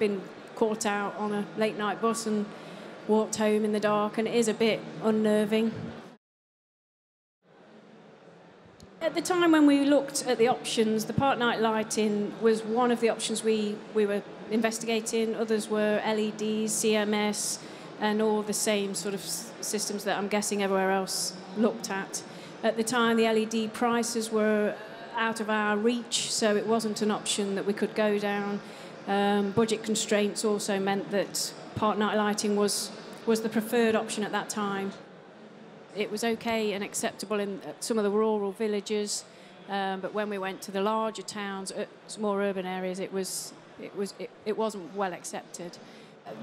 been caught out on a late night bus and walked home in the dark, and it is a bit unnerving. At the time when we looked at the options, the park night lighting was one of the options we were investigating. Others were LEDs, CMS, and all the same sort of systems that I'm guessing everywhere else looked at. At the time, the LED prices were out of our reach, so it wasn't an option that we could go down. Budget constraints also meant that park night lighting was the preferred option at that time. It was okay and acceptable in some of the rural villages, but when we went to the larger towns, more urban areas, it wasn't well accepted.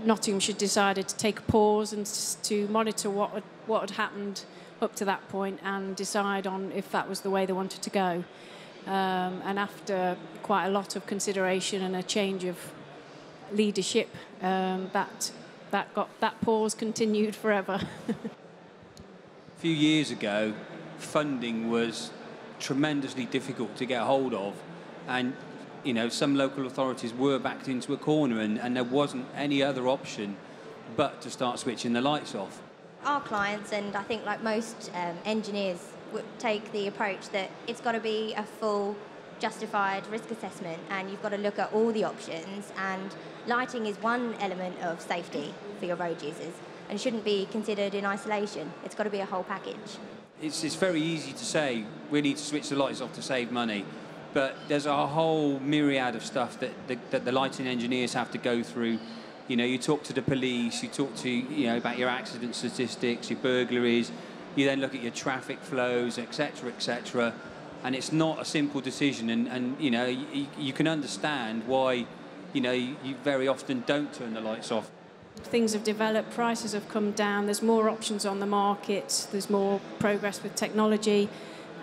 Nottinghamshire decided to take a pause and to monitor what had happened up to that point and decide on if that was the way they wanted to go. And after quite a lot of consideration and a change of leadership, that pause continued forever. A few years ago, funding was tremendously difficult to get hold of, and some local authorities were backed into a corner, and there wasn't any other option but to start switching the lights off. Our clients, and I think like most engineers, would take the approach that it's got to be a full justified risk assessment, and you've got to look at all the options, and lighting is one element of safety for your road users, and it shouldn't be considered in isolation. It's got to be a whole package. It's very easy to say we need to switch the lights off to save money, but there's a whole myriad of stuff that the lighting engineers have to go through. You talk to the police, you talk to about your accident statistics, your burglaries, you then look at your traffic flows, etc., etc., and it's not a simple decision. And you can understand why you very often don't turn the lights off. Things have developed, prices have come down, there's more options on the market, there's more progress with technology,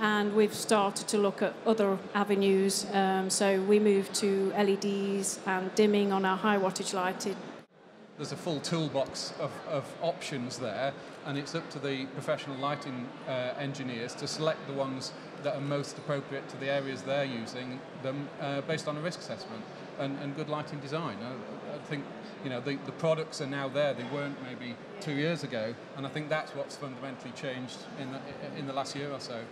and we've started to look at other avenues. So we moved to LEDs and dimming on our high wattage lighting. There's a full toolbox of options there, and it's up to the professional lighting engineers to select the ones that are most appropriate to the areas they're using them based on a risk assessment and good lighting design. I think the products are now there. They weren't maybe 2 years ago, and I think that's what's fundamentally changed in the last year or so.